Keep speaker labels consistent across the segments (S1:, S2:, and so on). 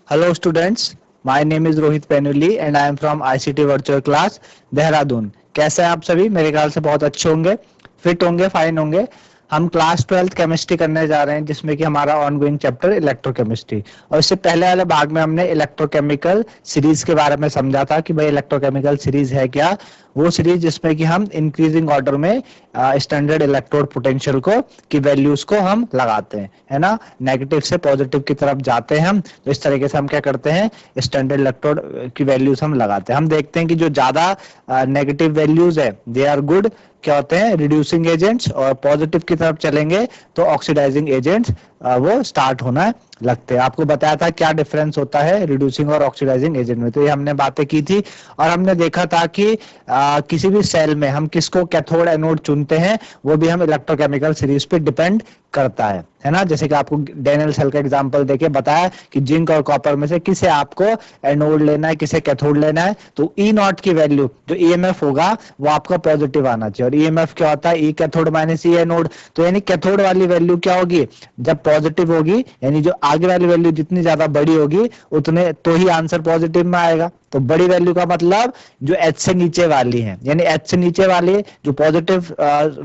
S1: Hello students, my name is Rohit Penuli and I am from ICT Virtual Class Dehradun. कैसे हैं आप सभी? मेरे ख्याल से बहुत अच्छे होंगे, फिट होंगे, फाइन होंगे। हम क्लास 12th केमिस्ट्री करने जा रहे हैं जिसमें कि हमारा ऑनगोइंग चैप्टर इलेक्ट्रोकेमिस्ट्री। और इससे पहले वाले भाग में हमने इलेक्ट्रोकेमिकल सीरीज के बारे में समझा था कि भाई इलेक्ट्रोकेमिकल सीरीज है क्या। वो सीरीज जिसमें कि हम इंक्रीजिंग ऑर्डर में स्टैंडर्ड इलेक्ट्रोड पोटेंशियल को की वैल्यूज को हम लगाते हैं, है ना। नेगेटिव से पॉजिटिव की तरफ जाते हैं हम, तो इस तरीके से हम क्या करते हैं, स्टैंडर्ड इलेक्ट्रोड की वैल्यूज हम लगाते हैं। हम देखते हैं कि जो ज्यादा नेगेटिव वैल्यूज है दे आर गुड, क्या होते हैं, रिड्यूसिंग एजेंट्स, और पॉजिटिव की तरफ चलेंगे तो ऑक्सीडाइजिंग एजेंट्स वो स्टार्ट होना लगते हैं। आपको बताया था क्या डिफरेंस होता है रिड्यूसिंग और ऑक्सीडाइजिंग एजेंट में, तो ये हमने बातें की थी। और हमने देखा था कि किसी भी सेल में हम किसको कैथोड एनोड चुनते हैं वो भी हम इलेक्ट्रोकेमिकल सीरीज पे डिपेंड करता है ना। जैसे कि आपको डैनियल सेल का एग्जांपल देके बताया कि जिंक और कॉपर में से किसे आपको एनोड लेना है, किसे कैथोड लेना है। तो ई नॉट की वैल्यू जो ईएमएफ होगा वो आपका पॉजिटिव आना चाहिए। और ईएमएफ क्या होता है, ई कैथोड माइनस ई एनोड। तो यानी कैथोड वाली वैल्यू क्या होगी, जब पॉजिटिव होगी, यानी जो आगे वाली वैल्यू जितनी ज्यादा बड़ी होगी उतने तो ही आंसर पॉजिटिव में आएगा। तो बड़ी वैल्यू का मतलब जो एच से नीचे वाली है, यानी एच से नीचे वाली जो पॉजिटिव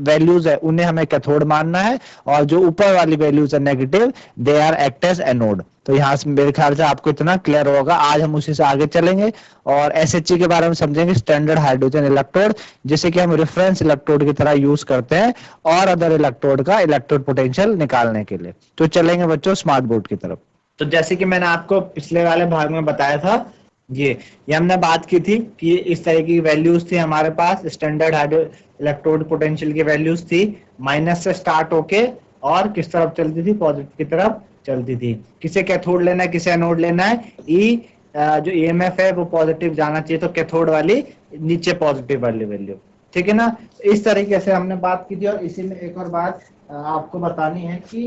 S1: वैल्यूज है उन्हें हमें कैथोड मानना है, और जो ऊपर वाली वैल्यूज है negative, they are act as anode. तो यहाँ से मेरे ख्याल से आपको इतना क्लियर होगा। आज हम उसी से आगे चलेंगे और एसएचई के बारे में समझेंगे, स्टैंडर्ड हाइड्रोजन इलेक्ट्रोड, जिसे कि हम रेफरेंस इलेक्ट्रोड की तरह यूज करते हैं और अदर इलेक्ट्रोड का इलेक्ट्रोड पोटेंशियल निकालने के लिए। तो चलेंगे बच्चों स्मार्ट बोर्ड की तरफ। तो जैसे कि मैंने आपको पिछले वाले भाग में बताया था, ये हमने बात की थी कि इस तरह की वैल्यूज थी हमारे पास, स्टैंडर्ड हाइड्रो इलेक्ट्रोड पोटेंशियल की वैल्यूज थी, माइनस से स्टार्ट होके और किस तरफ चलती थी, पॉजिटिव की तरफ चलती थी। किसे कैथोड लेना है, किसे एनोड लेना है, ई जो ईएमएफ है वो पॉजिटिव जाना चाहिए, तो कैथोड वाली नीचे पॉजिटिव वाली वैल्यू, ठीक है ना। इस तरीके से हमने बात की थी। और इसी में एक और बात आपको बतानी है कि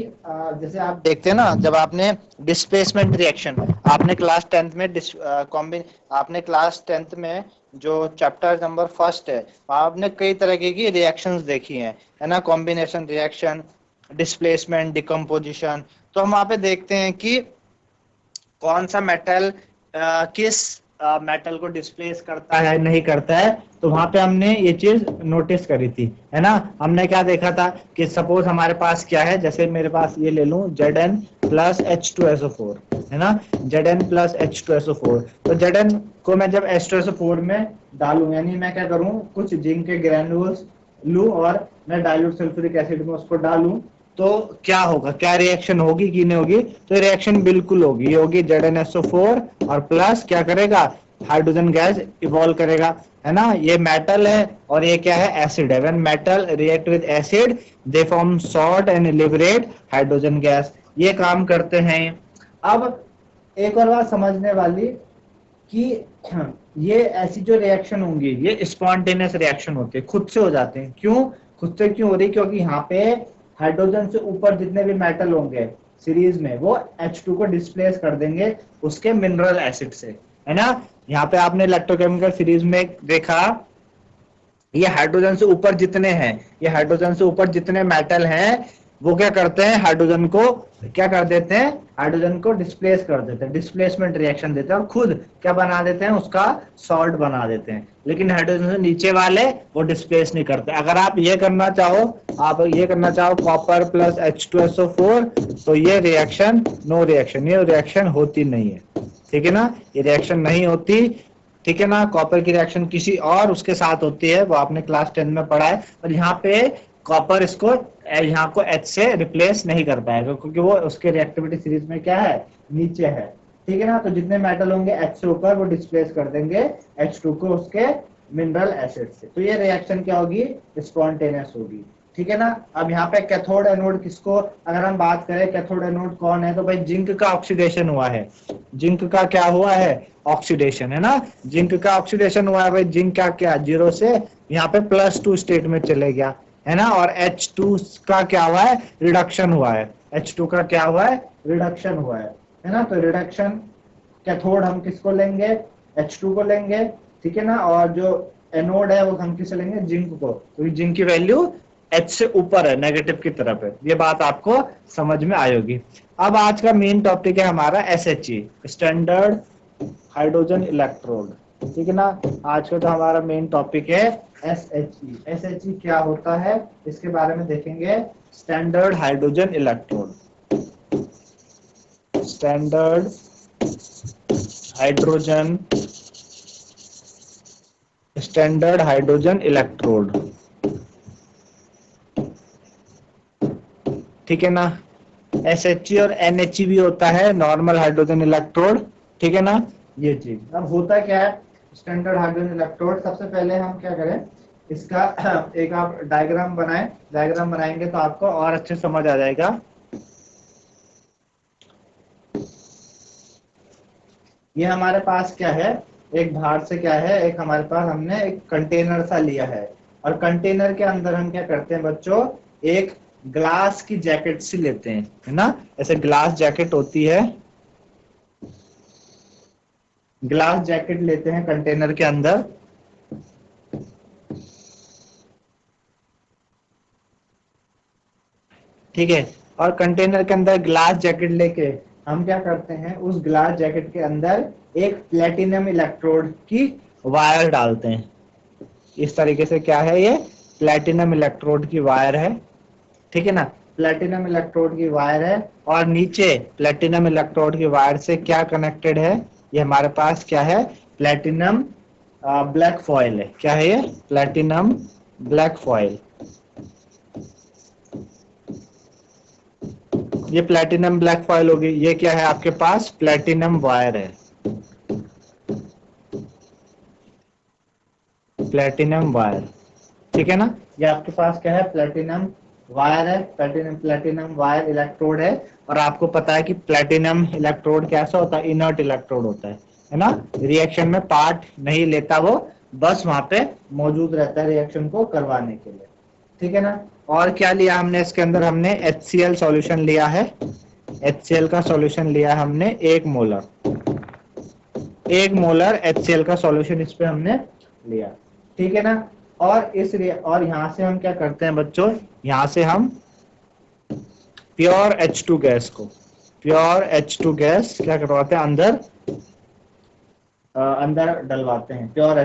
S1: जैसे आप देखते हैं ना, जब आपने डिस्प्लेसमेंट रिएक्शन, आपने क्लास 10th में आपने क्लास 10th में जो चैप्टर नंबर फर्स्ट है आपने कई तरह की रिएक्शंस देखी हैं, है ना। Combination reaction, displacement, decomposition. तो हम वहां पे देखते हैं कि कौन सा मेटल किस मेटल को डिस्प्लेस करता है, नहीं करता है। तो वहां पे हमने ये चीज नोटिस करी थी, है ना। हमने क्या देखा था कि सपोज हमारे पास क्या है, जैसे मेरे पास ये ले लूं Zn प्लस H2SO4, है ना, Zn प्लस H2SO4। तो Zn को मैं जब H2SO4 में डालूं, यानी मैं क्या करूं, कुछ जिंक के ग्रैन्यूल्स लूं और मैं डाइल्यूट सल्फ्यूरिक एसिड में उसको डालूं, तो क्या होगा, क्या रिएक्शन होगी कि नहीं होगी। तो रिएक्शन बिल्कुल होगी, ये होगी ZnSO4 और प्लस क्या करेगा, हाइड्रोजन गैस इवॉल्व करेगा, है ना। ये मेटल है और ये क्या है, एसिड है। When metal react with acid they form salt and liberate hydrogen gas, ये काम करते हैं। अब एक और बात समझने वाली कि ये ऐसी जो रिएक्शन होंगी ये स्पॉन्टेनियस रिएक्शन होती है, खुद से हो जाते हैं। क्यों खुद से क्यों हो रही, क्योंकि यहाँ पे हाइड्रोजन से ऊपर जितने भी मेटल होंगे सीरीज में वो H2 को डिस्प्लेस कर देंगे उसके मिनरल एसिड से, है ना। यहाँ पे आपने इलेक्ट्रोकेमिकल सीरीज में देखा, ये हाइड्रोजन से ऊपर जितने हैं, ये हाइड्रोजन से ऊपर जितने मेटल हैं वो क्या करते हैं, हाइड्रोजन को क्या कर देते हैं, हाइड्रोजन को डिस्प्लेस कर देते हैं, डिस्प्लेसमेंट रिएक्शन देते हैं और खुद क्या बना देते हैं, उसका सॉल्ट बना देते हैं। लेकिन हाइड्रोजन से नीचे वाले वो डिस्प्लेस नहीं करते। अगर आप ये करना चाहो, कॉपर प्लस H2SO4, तो ये रिएक्शन नो रिएक्शन, ये रिएक्शन होती नहीं है, ठीक है ना, ये रिएक्शन नहीं होती, ठीक है ना। कॉपर की रिएक्शन किसी और उसके साथ होती है, वो आपने क्लास 10 में पढ़ा है। और यहाँ पे कॉपर इसको यहाँ को H से रिप्लेस नहीं कर पाएगा क्योंकि वो उसके रिएक्टिविटी सीरीज में क्या है, नीचे है, ठीक है ना। तो जितने मेटल होंगे H से ऊपर वो डिस्प्लेस कर देंगे H2 को उसके मिनरल एसिड से। तो ये रिएक्शन क्या होगी, स्पॉन्टेनियस होगी, ठीक है ना। अब यहाँ पे कैथोड एनोड किसको अगर हम बात करें, कैथोड एनोड कौन है, तो भाई जिंक का ऑक्सीडेशन हुआ है, जिंक का क्या हुआ है, ऑक्सीडेशन, है ना। जिंक का ऑक्सीडेशन हुआ है भाई, जिंक का क्या 0 से यहाँ पे +2 स्टेट में चले गया, है ना। और H2 का क्या हुआ है, रिडक्शन हुआ है, H2 का क्या हुआ है, रिडक्शन हुआ है ना। तो रिडक्शन कैथोड हम किसको लेंगे, H2 को लेंगे, ठीक है ना। और जो एनोड है वो हम किसे लेंगे, जिंक को, क्योंकि जिंक की वैल्यू H से ऊपर है, नेगेटिव की तरफ है। ये बात आपको समझ में आई होगी। अब आज का मेन टॉपिक है हमारा SHE, स्टैंडर्ड हाइड्रोजन इलेक्ट्रोड। ठीक है ना, आज का जो हमारा मेन टॉपिक है SHE। SHE क्या होता है इसके बारे में देखेंगे। Standard hydrogen electrode, standard hydrogen, standard hydrogen electrode. ठीक है ना, SHE और NHE भी होता है, नॉर्मल हाइड्रोजन इलेक्ट्रोड। ठीक है ना, ये चीज। अब होता क्या है स्टैंडर्ड हाइड्रोजन इलेक्ट्रोड, सबसे पहले हम क्या करें इसका एक आप डायग्राम बनाएं। डायग्राम बनाएंगे तो आपको और अच्छे समझ आ जाएगा। ये हमारे पास क्या है, एक बाहर से क्या है, एक हमारे पास हमने एक कंटेनर सा लिया है, और कंटेनर के अंदर हम क्या करते हैं बच्चों, एक ग्लास की जैकेट सी लेते हैं, है ना। ऐसे ग्लास जैकेट होती है, ग्लास जैकेट लेते हैं कंटेनर के अंदर। ठीक है, और कंटेनर के अंदर ग्लास जैकेट लेके हम क्या करते हैं, उस ग्लास जैकेट के अंदर एक प्लेटिनम इलेक्ट्रोड की वायर डालते हैं। इस तरीके से क्या है, ये प्लेटिनम इलेक्ट्रोड की वायर है। ठीक है ना, प्लेटिनम इलेक्ट्रोड की वायर है, और नीचे प्लेटिनम इलेक्ट्रोड की वायर से क्या कनेक्टेड है, ये हमारे पास क्या है, प्लेटिनम ब्लैक फॉयल है। क्या है ये, प्लेटिनम ब्लैक फॉयल। ये प्लेटिनम ब्लैक फॉयल होगी। ये क्या है आपके पास, प्लेटिनम वायर है, प्लेटिनम वायर। ठीक है ना, ये आपके पास क्या है, प्लेटिनम वायर है, प्लेटिनम वायर इलेक्ट्रोड है। और आपको पता है कि प्लेटिनम इलेक्ट्रोड कैसा होता है, इनर्ट इलेक्ट्रोड होता है ना। रिएक्शन में पार्ट नहीं लेता वो, बस वहां पे मौजूद रहता है रिएक्शन को करवाने के लिए। ठीक है ना, और क्या लिया हमने इसके अंदर, हमने HCl सॉल्यूशन लिया है। HCl का सॉल्यूशन लिया हमने 1 मोलर, 1 मोलर HCl का सॉल्यूशन इस पे हमने लिया। ठीक है ना, और और यहाँ से हम क्या करते हैं बच्चों, यहाँ से हम प्योर H2 गैस को, प्योर H2 गैस क्या करवाते हैं, अंदर डलवाते हैं। प्योर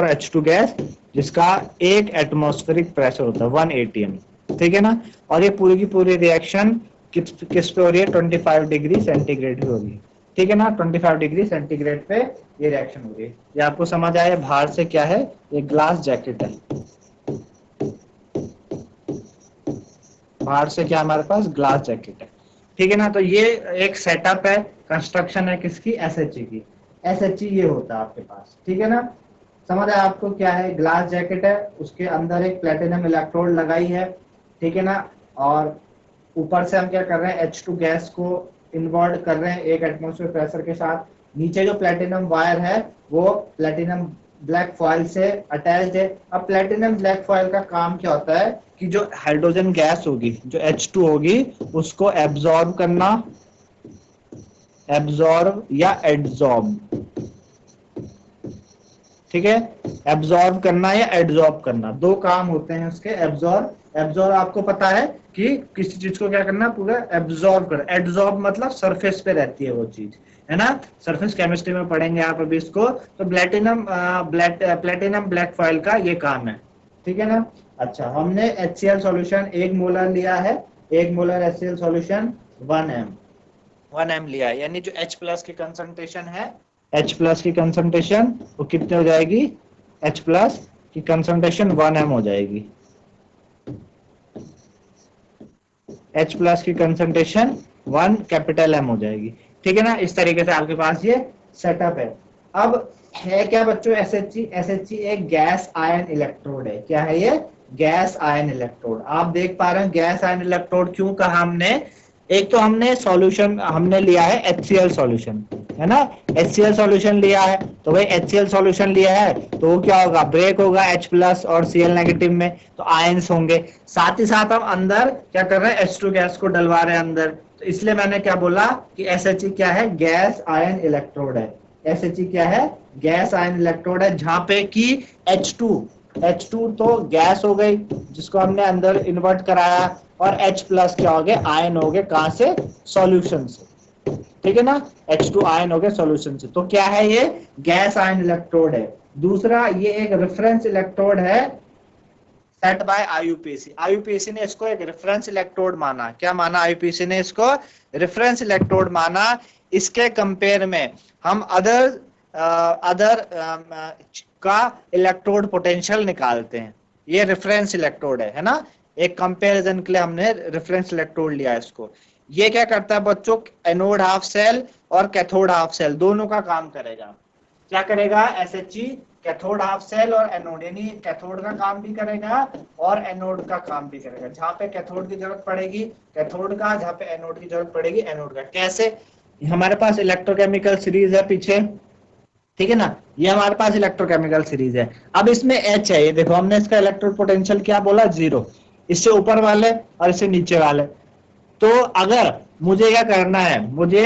S1: H2 गैस जिसका 1 एटमॉस्फेरिक प्रेशर होता है 1 atm। ठीक है ना, और ये पूरी की पूरी रिएक्शन किस पे हो रही है, 25 डिग्री सेंटीग्रेड पे हो रही है। ठीक है ना, 25 डिग्री सेंटीग्रेड पे ये रिएक्शन हो रही है। ये आपको समझ आया, बाहर से क्या है, ये ग्लास जैकेट है, बाहर से क्या हमारे पास ग्लास जैकेट है। ठीक है ना, तो ये एक सेटअप है, कंस्ट्रक्शन है किसकी, SHE की। SHE ये होता है आपके पास। ठीक है ना, समझ आया आपको क्या है, ग्लास जैकेट है, उसके अंदर एक प्लेटिनम इलेक्ट्रोड लगाई है। ठीक है ना, और ऊपर से हम क्या कर रहे हैं, H2 गैस को इन्वर्ट कर रहे हैं 1 एटमॉस्फेयर प्रेशर के साथ। नीचे जो प्लेटिनम वायर है वो प्लेटिनम ब्लैक फॉयल से अटैच्ड है। अब प्लेटिनम ब्लैक फॉयल का काम क्या होता है कि जो हाइड्रोजन गैस होगी, जो H2 होगी, उसको एब्जॉर्ब करना, एब्जॉर्ब या एडजॉर्ब। ठीक है, एब्जॉर्ब करना या एडजॉर्ब करना, 2 काम होते हैं उसके। एब्जॉर्ब आपको पता है कि किसी चीज को क्या करना, पूरा एब्जॉर्ब कर। एडजॉर्ब मतलब सरफेस पे रहती है वो चीज, है ना। सरफेस केमिस्ट्री में पढ़ेंगे आप अभी इसको। तो प्लेटिनम ब्लैक फॉयल का ये काम है। ठीक है ना, अच्छा, हमने HCl सॉल्यूशन 1 मोलर लिया है, 1 मोलर HCl सॉल्यूशन 1m लिया है, यानी जो H+ की कंसंट्रेशन है, H+ की कंसंट्रेशन वो कितने हो जाएगी, H+ की कंसंट्रेशन 1m हो जाएगी। H+ की कंसंट्रेशन 1 कैपिटल M हो जाएगी। ठीक है ना, इस तरीके से आपके पास ये सेटअप है। अब है क्या बच्चों, SHE एक गैस आयन इलेक्ट्रोड है। क्या है ये, गैस आयन इलेक्ट्रोड। आप देख पा रहे हैं गैस आयन इलेक्ट्रोड क्यों कहा हमने, एक तो हमने सॉल्यूशन हमने लिया है HCl सॉल्यूशन, है ना। HCl सॉल्यूशन लिया है, तो भाई HCl सॉल्यूशन लिया है तो वो क्या होगा, ब्रेक होगा H+ और Cl नेगेटिव में, तो आयंस होंगे। साथ ही साथ हम अंदर क्या कर रहे हैं, H2 गैस को डलवा रहे हैं अंदर। तो इसलिए मैंने क्या बोला कि SHE क्या है, गैस आयन इलेक्ट्रोड है। SHE क्या है, गैस आयन इलेक्ट्रोड है, जहां पे कि H2 H2 तो गैस हो गई जिसको हमने अंदर इन्वर्ट कराया, और H प्लस क्या हो गए, आयन हो गए, कहां से, सॉल्यूशन से, ठीक है ना, H2 आयन हो गए सॉल्यूशन से। तो क्या है, ये गैस आयन इलेक्ट्रोड है। दूसरा, ये एक रेफरेंस इलेक्ट्रोड है सेट बाय आईयूपीएसी। आईयूपीएसी ने इसको एक रेफरेंस इलेक्ट्रोड माना। क्या माना आईयूपीएसी ने इसको, रेफरेंस इलेक्ट्रोड माना। इसके कंपेयर में हम अदर का इलेक्ट्रोड पोटेंशियल निकालते हैं। ये रेफरेंस इलेक्ट्रोड है ना, एक कंपैरिजन के लिए हमने रेफरेंस इलेक्ट्रोड लिया इसको। ये क्या करता है बच्चों, एनोड हाफ सेल और कैथोड हाफ सेल दोनों का काम करेगा। क्या करेगा, एसएचई कैथोड हाफ सेल और एनोड, यानी कैथोड का काम भी करेगा और एनोड का काम भी करेगा। जहां पे कैथोड की जरूरत पड़ेगी कैथोड का, जहां पे एनोड की जरूरत पड़ेगी एनोड का। कैसे, हमारे पास इलेक्ट्रोकेमिकल सीरीज है पीछे, ठीक है ना, ये हमारे पास इलेक्ट्रोकेमिकल सीरीज है। अब इसमें H है, ये देखो हमने इसका इलेक्ट्रोड पोटेंशियल क्या बोला, 0, इससे ऊपर वाले और इससे नीचे वाले। तो अगर मुझे क्या करना है, मुझे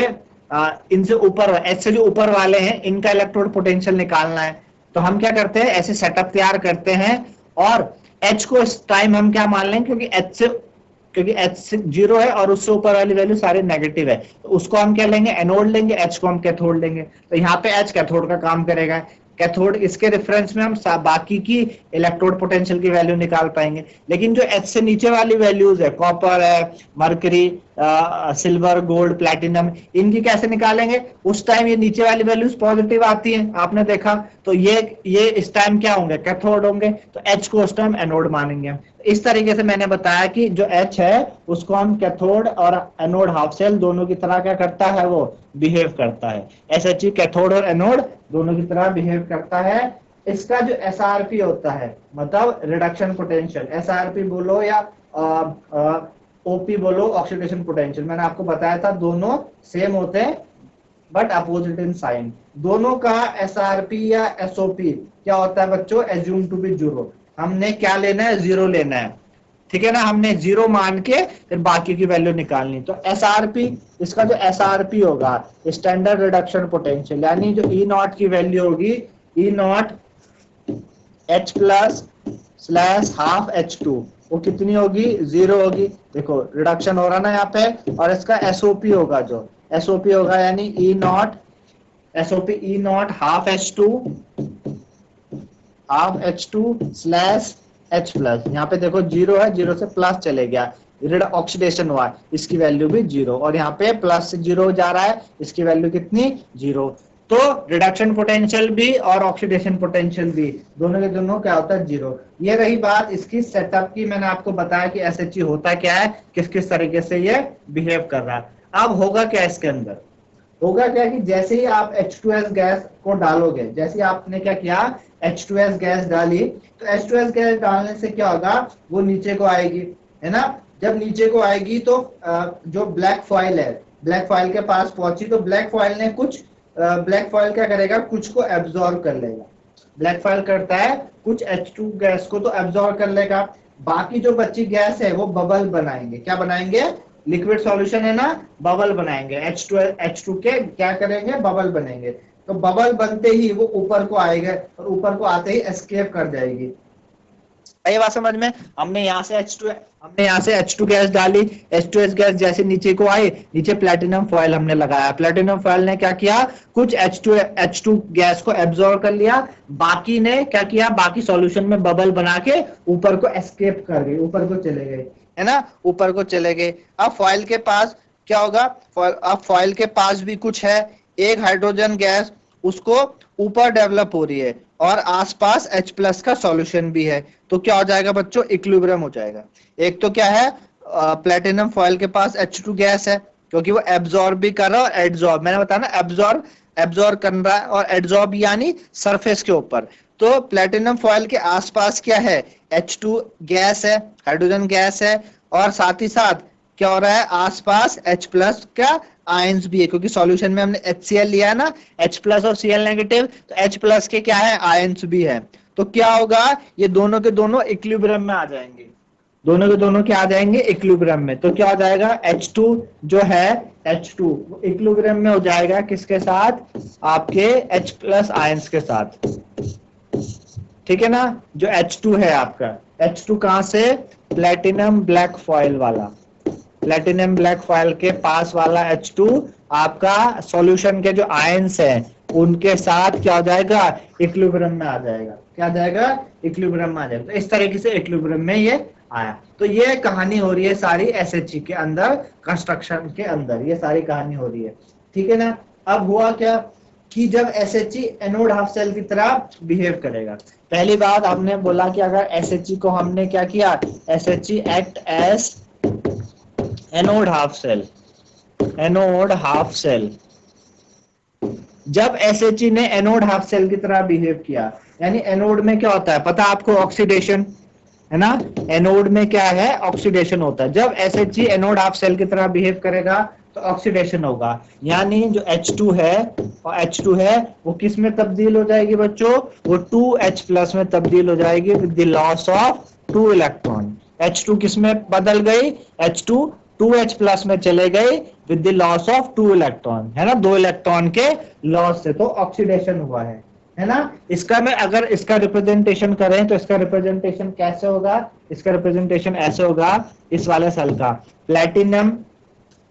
S1: इनसे ऊपर, H से जो ऊपर वाले हैं इनका इलेक्ट्रोड पोटेंशियल निकालना है। तो हम क्या करते हैं, ऐसे सेटअप तैयार करते हैं और H को इस टाइम हम क्या मान लेंगे, क्योंकि H 0 है और उससे ऊपर वाली वैल्यू सारे नेगेटिव है, तो उसको हम क्या लेंगे, एनोड लेंगे, H को हम कैथोड लेंगे। तो यहाँ पे H कैथोड का काम करेगा, कैथोड, इसके रेफरेंस में हम बाकी की इलेक्ट्रोड पोटेंशियल की वैल्यू निकाल पाएंगे। लेकिन जो H से नीचे वाली वैल्यूज है, कॉपर है, मरकरी, सिल्वर, गोल्ड, प्लैटिनम, इनकी कैसे निकालेंगे, उस टाइम ये नीचे वाली वैल्यूज पॉजिटिव आती हैं, आपने देखा। तो ये इस टाइम क्या होंगे, कैथोड होंगे, तो H को उस टाइम एनोड मानेंगे। इस तरीके से मैंने बताया कि जो H है उसको हम कैथोड और एनोड हाफ सेल दोनों की तरह क्या करता है, वो बिहेव करता है। SHE कैथोड और एनोड दोनों की तरह बिहेव करता है। इसका जो SRP होता है, मतलब रिडक्शन पोटेंशियल, SRP बोलो या OP बोलो, ऑक्सीडेशन पोटेंशियल, मैंने आपको बताया था दोनों सेम होते हैं बट अपोजिट इन साइन। दोनों का SRP या SOP क्या होता है बच्चों, एज्यूम टू बी 0। हमने क्या लेना है, 0 लेना है, ठीक है ना, हमने 0 मान के फिर बाकी की वैल्यू निकालनी। तो SRP, इसका जो SRP होगा, स्टैंडर्ड रिडक्शन पोटेंशियल, यानी जो E0 की वैल्यू होगी, E0 H plus slash half H2, वो कितनी होगी, 0 होगी। देखो रिडक्शन हो रहा ना यहाँ पे, और इसका SOP होगा, जो SOP होगा यानी E0, SOP E0 half H2 slash H plus. यहाँ पे देखो 0 है, 0 से प्लस चले गया, रिड ऑक्सीडेशन हुआ, इसकी वैल्यू भी 0, और यहाँ पे प्लस से 0 जा रहा है, इसकी वैल्यू कितनी, 0। तो रिडक्शन पोटेंशियल भी और ऑक्सीडेशन पोटेंशियल भी दोनों के दोनों क्या होता है, 0। ये रही बात इसकी सेटअप की, मैंने आपको बताया कि SHE होता क्या है, किस किस तरीके से ये बिहेव कर रहा है। अब होगा क्या इसके अंदर, होगा क्या कि जैसे ही आप H2S गैस को डालोगे, जैसे ही आपने क्या किया, H2S गैस डाली, तो H2S गैस डालने से क्या होगा, वो नीचे को आएगी, है ना। जब नीचे को आएगी तो जो ब्लैक फॉइल है, ब्लैक फॉइल के पास पहुंची, तो ब्लैक फॉइल ने ब्लैक फॉइल क्या करेगा, कुछ को एब्जॉर्ब कर लेगा। ब्लैक फॉइल करता है कुछ H2 गैस को तो एब्जॉर्ब कर लेगा, बाकी जो बची गैस है वो बबल बनाएंगे। क्या बनाएंगे, लिक्विड सॉल्यूशन है ना, बबल बनाएंगे, H2 के क्या करेंगे, बबल बनेंगे। तो बबल बनते ही वो ऊपर को आएगा और ऊपर को आते ही एस्केप कर जाएगी। ये बात समझ में, हमने यहाँ से H2 गैस डाली, H2S गैस जैसे नीचे को आई, नीचे प्लैटिनम फॉयल हमने लगाया, प्लैटिनम फॉयल ने क्या किया, कुछ H2 गैस को एब्जॉर्ब कर लिया, बाकी ने क्या किया, बाकी सॉल्यूशन में बबल बना के ऊपर को एस्केप कर गए, ऊपर को चले गए, है ना, ऊपर को चले गए। अब फॉयल के पास क्या होगा, अब फॉयल के पास भी कुछ है, एक हाइड्रोजन गैस उसको ऊपर डेवलप हो रही है और आसपास H प्लस का सॉल्यूशन भी है। तो क्या हो जाएगा बच्चों, इक्विलिब्रियम हो जाएगा। एक तो क्या है, प्लैटिनम फॉयल के पास H2 गैस है, क्योंकि वो एब्जॉर्ब भी कर रहा है और एड्सॉर्ब, मैंने बताया ना, एब्जॉर्ब कर रहा है और एड्सॉर्ब यानी सरफेस के ऊपर। तो प्लैटिनम फॉयल के आसपास क्या है, H2 गैस है, हाइड्रोजन गैस है, और साथ ही साथ क्या हो रहा है, आसपास H प्लस का आयंस भी है, क्योंकि सॉल्यूशन में हमने HCl लिया है ना, H प्लस और Cl नेगेटिव, तो H प्लस के क्या है, आयंस भी है। तो क्या होगा, ये दोनों के दोनों इक्विलिब्रियम में आ जाएंगे, दोनों के दोनों क्या आ जाएंगे, इक्विलिब्रियम में। तो क्या हो जाएगा, H2 जो है, H2 इक्विलिब्रियम में हो जाएगा किसके साथ, आपके H प्लस आयंस के साथ, ठीक है ना। जो H2 है आपका, H2 कहां से, प्लेटिनम ब्लैक फॉयल वाला, प्लेटिनम ब्लैक फॉयल के पास वाला H2 आपका सॉल्यूशन के जो आयंस है उनके साथ क्या हो जाएगा, इक्विलिब्रियम में आ जाएगा। क्या आ जाएगा, इक्विलिब्रियम में आ जाएगा। तो इस तरीके से इक्विलिब्रियम में ये आया। तो ये कहानी हो रही है सारी SHE के अंदर, कंस्ट्रक्शन के अंदर ये सारी कहानी हो रही है। ठीक है ना। अब हुआ क्या कि जब SHE एनोड हाफ सेल की तरह बिहेव करेगा, पहली बात हमने बोला कि अगर SHE को हमने क्या किया, SHE act as anode half cell, anode half cell. जब SHE ने एनोड हाफ सेल की तरह बिहेव किया, यानी एनोड में क्या होता है पता है आपको, ऑक्सीडेशन है ना। एनोड में क्या है, ऑक्सीडेशन होता है। जब SHE एनोड हाफ सेल की तरह बिहेव करेगा तो ऑक्सीडेशन होगा, यानी जो H2 है और H2 है वो किस में तब्दील हो जाएगी बच्चों, वो 2H प्लस में तब्दील हो जाएगी with the loss of 2 electron. H2 किस में बदल गई, H2 2H प्लस में चले गए with the loss of 2 electron, है ना, 2 इलेक्ट्रॉन के लॉस से, तो ऑक्सीडेशन हुआ है ना। इसका मैं अगर इसका रिप्रेजेंटेशन करें तो इसका रिप्रेजेंटेशन कैसे होगा, इसका रिप्रेजेंटेशन ऐसे होगा, इस वाले सेल का प्लेटिनम,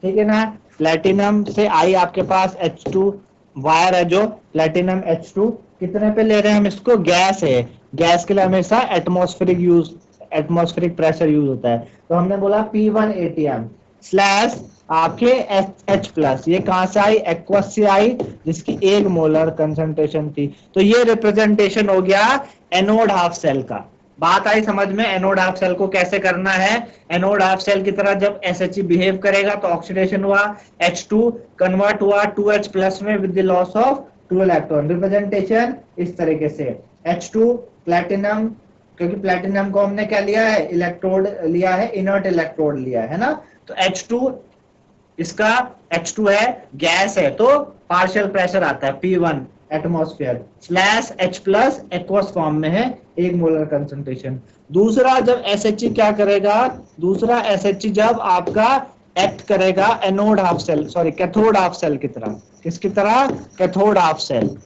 S1: ठीक है ना, प्लेटिनम से आई आपके पास H2 वायर है, जो प्लेटिनम H2 कितने पे ले रहे हैं हम इसको, गैस है, गैस के लिए हमेशा एटमॉस्फेरिक प्रेशर यूज होता है। तो हमने बोला P1 ATM स्लैश आपके H प्लस, ये कहां से आई, एक्वस से आई, जिसकी 1 मोलर कंसंट्रेशन थी। तो ये रिप्रेजेंटेशन हो गया एनोड हाफ सेल का। बात आई समझ में, एनोड हाफ सेल को कैसे करना है। एनोड हाफ सेल की तरह जब SHE बिहेव करेगा तो ऑक्सीडेशन हुआ, H2 कन्वर्ट हुआ 2H प्लस में with the loss of 2 electron. Representation इस तरीके से, H2 प्लेटिनम, क्योंकि प्लेटिनम को हमने क्या लिया है, इलेक्ट्रोड लिया है, इनर्ट इलेक्ट्रोड लिया है ना। तो H2 इसका H2 है, गैस है, तो पार्शियल प्रेशर आता है P1 atmosphere slash H plus aqueous form में है, 1 मोलर कंसंट्रेशन। दूसरा जब SHE क्या करेगा, दूसरा SHE जब आपका एक्ट करेगा anode half cell, sorry cathode half cell की तरह, किसकी तरह, कैथोड हाफ सेल।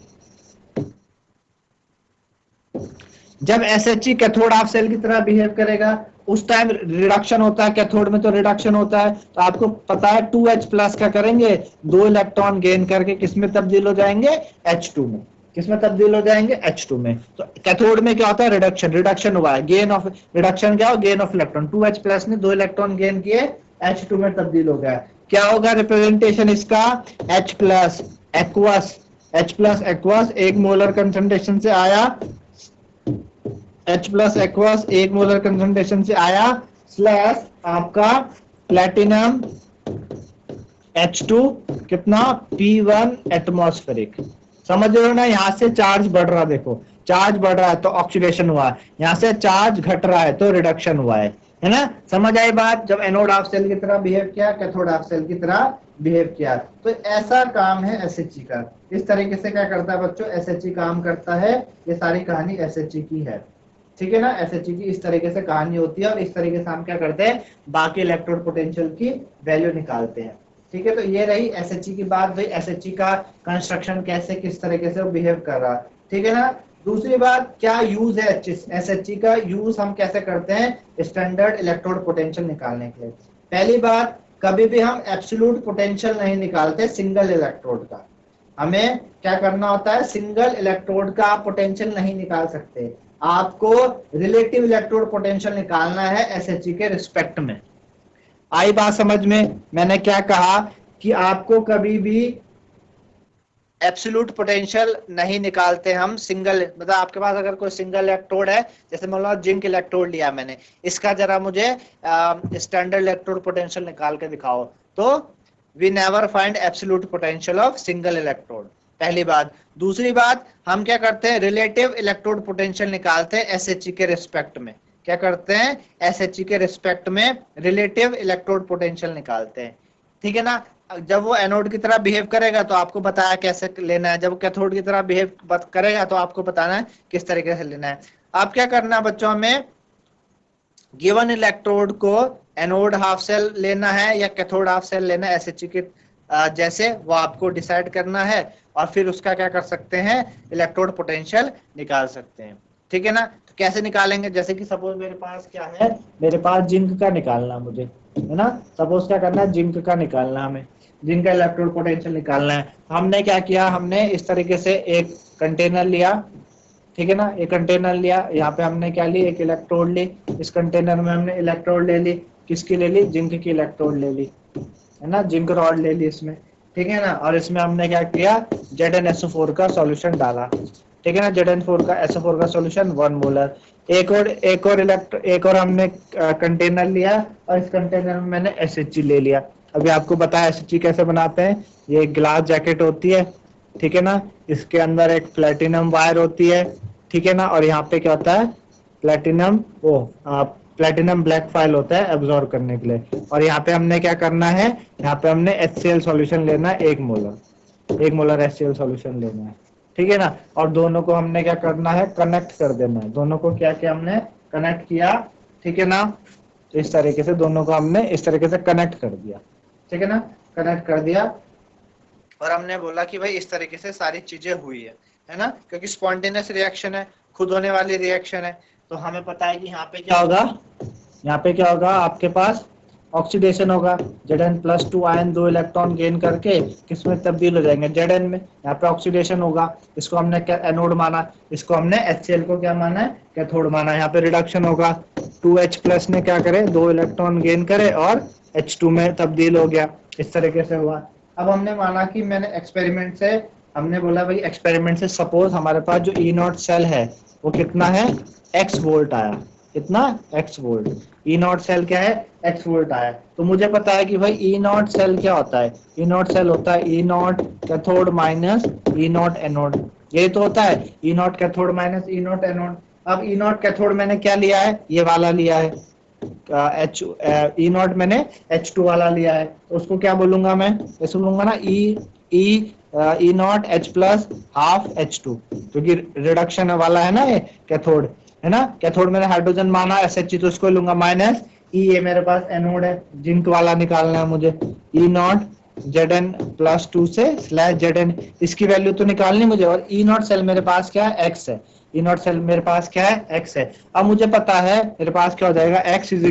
S1: जब SHE कैथोड हाफ सेल की तरह बिहेव करेगा उस टाइम रिडक्शन होता है, कैथोड में तो रिडक्शन होता है, तो आपको पता है 2H प्लस क्या करेंगे, 2 इलेक्ट्रॉन गेन करके किस में तब्दील हो जाएंगे, H2 में। किस में तब्दील हो जाएंगे, H2 में। तो कैथोड में क्या होता है, रिडक्शन, रिडक्शन हुआ है, गेन ऑफ, रिडक्शन क्या हो, gain of electron. 2H plus ने 2 इलेक्ट्रॉन गेन किए, H2 में तब्दील हो गया। क्या होगा रिप्रेजेंटेशन इसका, H plus aqueous, H plus aqueous 1 molar concentration से आया, H plus aqueous 1 molar concentration से आया, स्लैश आपका प्लेटिनम H2 कितना, P1 एटमॉस्फेरिक। समझ रहे हो ना, यहां से चार्ज बढ़ रहा, देखो चार्ज बढ़ रहा है तो ऑक्सीडेशन हुआ, यहां से चार्ज घट रहा है तो रिडक्शन हुआ है ना। समझ आई बात। जब एनोड हाफ सेल की तरह बिहेव किया, कैथोड हाफ सेल की तरह बिहेव किया, तो ऐसा काम है SHE का। इस तरीके से क्या करता है बच्चों, SHE काम करता है। ये सारी कहानी SHE की है, ठीक है ना। SHE की इस तरीके से कहानी होती है, और इस तरीके से हम क्या करते हैं, बाकी इलेक्ट्रोड पोटेंशियल की वैल्यू निकालते हैं। ठीक है, तो ये रही SHE की बात, भाई SHE का कंस्ट्रक्शन कैसे, किस तरीके से वो बिहेव कर रहा, ठीक है ना। दूसरी बात, क्या यूज है SHE का, यूज हम कैसे करते हैं स्टैंडर्ड इलेक्ट्रोड पोटेंशियल निकालने के लिए। पहली बात, कभी भी हम एब्सोल्यूट पोटेंशियल नहीं निकालते सिंगल इलेक्ट्रोड का। हमें क्या करना होता है, सिंगल इलेक्ट्रोड का आप पोटेंशियल नहीं निकाल सकते, आपको रिलेटिव इलेक्ट्रोड पोटेंशियल निकालना है SHE के रिस्पेक्ट में। आई बात समझ में। मैंने क्या कहा कि आपको कभी भी एब्सोल्यूट पोटेंशियल नहीं निकालते हम सिंगल, मतलब आपके पास अगर कोई सिंगल इलेक्ट्रोड है, जैसे मान लो जिंक इलेक्ट्रोड लिया मैंने, इसका जरा मुझे स्टैंडर्ड इलेक्ट्रोड पोटेंशियल निकाल के दिखाओ, तो we never find absolute potential of single electrode, पहली बात। दूसरी बात, हम क्या करते हैं, रिलेटिव इलेक्ट्रोड पोटेंशियल निकालते हैं SHE के रिस्पेक्ट में। क्या करते हैं, SHE के रिस्पेक्ट में रिलेटिव इलेक्ट्रोड पोटेंशियल निकालते हैं, ठीक है ना। जब वो एनोड की तरह बिहेव करेगा तो आपको बताया कैसे लेना है, जब कैथोड की तरह बिहेव करेगा तो आपको बताना है किस तरीके से लेना है। अब क्या करना है बच्चों, हमें गिवन इलेक्ट्रोड को एनोड हाफ सेल लेना है या कैथोड हाफ सेल लेना है SHE के जैसे, वो आपको डिसाइड करना है, और फिर उसका क्या कर सकते हैं, इलेक्ट्रोड पोटेंशियल निकाल सकते हैं, ठीक है ना। तो कैसे निकालेंगे, जैसे कि सपोज मेरे पास क्या है, मेरे पास जिंक का निकालना मुझे, है ना। सपोज क्या करना है, जिंक का निकालना, हमें जिंक का इलेक्ट्रोड पोटेंशियल निकालना है। हमने क्या किया, हमने इस तरीके से एक कंटेनर लिया, ठीक है ना। एक कंटेनर लिया, यहाँ पे हमने क्या ली, एक इलेक्ट्रोड ली। इस कंटेनर में हमने इलेक्ट्रोड ले ली, किसकी ले ली, जिंक की इलेक्ट्रोड ले ली, है ना, जिंक रॉड ले ली इसमें, ठीक है ना। और इसमें हमने क्या किया, ZnSO4 का सॉल्यूशन डाला, ठीक है ना। ZN4 का SO4 का सॉल्यूशन 1 मोलर। एक और हमने कंटेनर लिया, और इस कंटेनर में मैंने SHG ले लिया। अभी आपको बताया SHG कैसे बनाते हैं। ये ग्लास जैकेट होती है, ठीक है ना। इसके अंदर एक प्लेटिनम वायर होती है, ठीक है ना। और यहाँ पे क्या होता है, प्लेटिनम ब्लैक फाइल होता है एब्जॉर्ब करने के लिए। और यहाँ पे हमने क्या करना है, यहाँ पे हमने HCl सॉल्यूशन लेना है 1 मोलर HCl सॉल्यूशन लेना है, ठीक है ना। और दोनों को हमने क्या करना है, कनेक्ट कर देना है। दोनों को क्या क्या हमने कनेक्ट किया, ठीक है ना। इस तरीके से दोनों को हमने इस तरीके से कनेक्ट कर दिया, ठीक है ना, कनेक्ट कर दिया। और हमने बोला कि भाई इस तरीके से सारी चीजें हुई है ना, क्योंकि स्पॉन्टेनियस रिएक्शन है, खुद होने वाली रिएक्शन है। तो हमें पता है कि यहाँ पे क्या होगा, यहाँ पे क्या होगा, आपके पास ऑक्सीडेशन होगा। Zn+2 आयन 2 इलेक्ट्रॉन गेन करके किसमें तब्दील हो जाएंगे, Zn में। यहाँ पे ऑक्सीडेशन होगा, इसको हमने क्या एनोड माना, इसको हमने HCl को क्या माना है, कैथोड माना। यहाँ पे रिडक्शन होगा, 2H+ ने क्या करे, 2 इलेक्ट्रॉन गेन करे और H2 में तब्दील हो गया, इस तरीके से हुआ। अब हमने माना कि मैंने एक्सपेरिमेंट से, हमने बोला भाई एक्सपेरिमेंट से सपोज हमारे पास जो E0 सेल है वो कितना है, X वोल्ट आया, कितना, X वोल्ट। E0 सेल क्या है, X वोल्ट आया। तो मुझे पता है कि भाई E0 सेल क्या होता है, E0 सेल होता है E0 cathode minus E0 anode, यही तो होता है, E0 cathode minus E0 anode. अब E0 कैथोड मैंने क्या लिया है, ये वाला लिया है, E0 मैंने H2 वाला लिया है, तो उसको क्या बोलूंगा मैं, ऐसे बोलूंगा ना, E0 H+ हाफ H2, क्योंकि रिडक्शन वाला है ना ये कैथोड, है ना। कैथोड मैंने हाइड्रोजन माना SH, तो इसको लूंगा माइनस E, ये मेरे पास एनोड है, जिंक वाला निकालना है मुझे, E0 Zn+2 से /Zn, इसकी वैल्यू तो निकालनी मुझे। और E0 सेल मेरे पास क्या है, X है, E0 सेल मेरे पास क्या है, X है। अब मुझे पता है मेरे पास क्या हो जाएगा, X =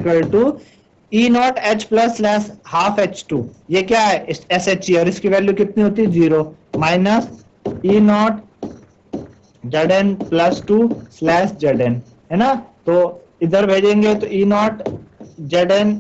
S1: E0 H+ half H2, ये क्या है, SHE, और इसकी वैल्यू कितनी होती है, 0, माइनस E0 Zn+2 /Zn, है ना। तो इधर भेजेंगे तो E0 Zn+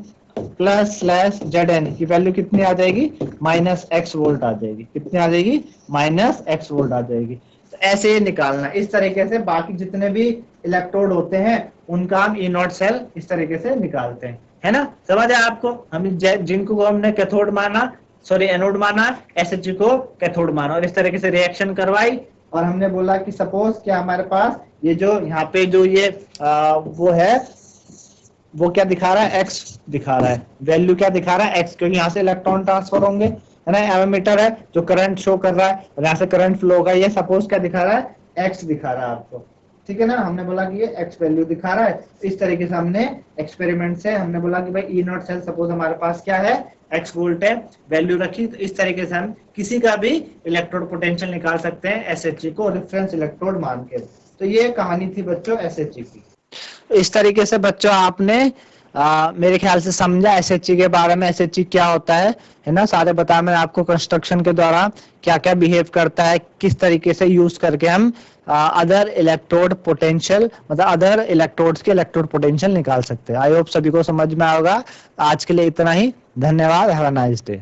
S1: /Zn की वैल्यू कितनी आ जाएगी, -X वोल्ट आ जाएगी, कितनी आ जाएगी, -X वोल्ट आ जाएगी। तो ऐसे ही निकालना, इस तरीके से बाकी जितने भी इलेक्ट्रोड होते हैं उनका हम E0 सेल इस तरीके से निकालते हैं, है ना। समझ आया आपको, हम जिंक को हमने कैथोड माना, सॉरी एनोड माना, SHG को कैथोड माना, और इस तरीके से रिएक्शन करवाई। और हमने बोला कि सपोज क्या हमारे पास ये जो यहाँ पे जो ये वो है, वो क्या दिखा रहा है, X दिखा रहा है, वैल्यू क्या दिखा रहा है, X, क्योंकि यहाँ से इलेक्ट्रॉन ट्रांसफर होंगे, है ना। एमीटर है जो करंट शो कर रहा है, और यहाँ से करंट फ्लो होगा। ये सपोज क्या दिखा रहा है, X दिखा रहा है आपको, ठीक है ना। हमने बोला कि ये X वैल्यू दिखा रहा है। इस तरीके से हमने एक्सपेरिमेंट से हमने बोला कि भाई E0 सेल सपोज हमारे पास क्या है, X वोल्ट है, वैल्यू रखी। तो इस तरीके से हम किसी का भी इलेक्ट्रोड पोटेंशियल निकाल सकते हैं SHG को रेफरेंस इलेक्ट्रोड मान के। तो ये कहानी थी बच्चों SHG की। इस तरीके से बच्चों आपने मेरे ख्याल से समझा SHG के बारे में, SHG क्या होता है ना। सारे बताया मैंने आपको कंस्ट्रक्शन के द्वारा क्या क्या बिहेव करता है, किस तरीके से यूज करके हम अदर इलेक्ट्रोड पोटेंशियल, मतलब अदर इलेक्ट्रोड्स के इलेक्ट्रोड पोटेंशियल निकाल सकते हैं। आई होप सभी को समझ में आएगा। आज के लिए इतना ही, धन्यवाद, हैव अ नाइस डे।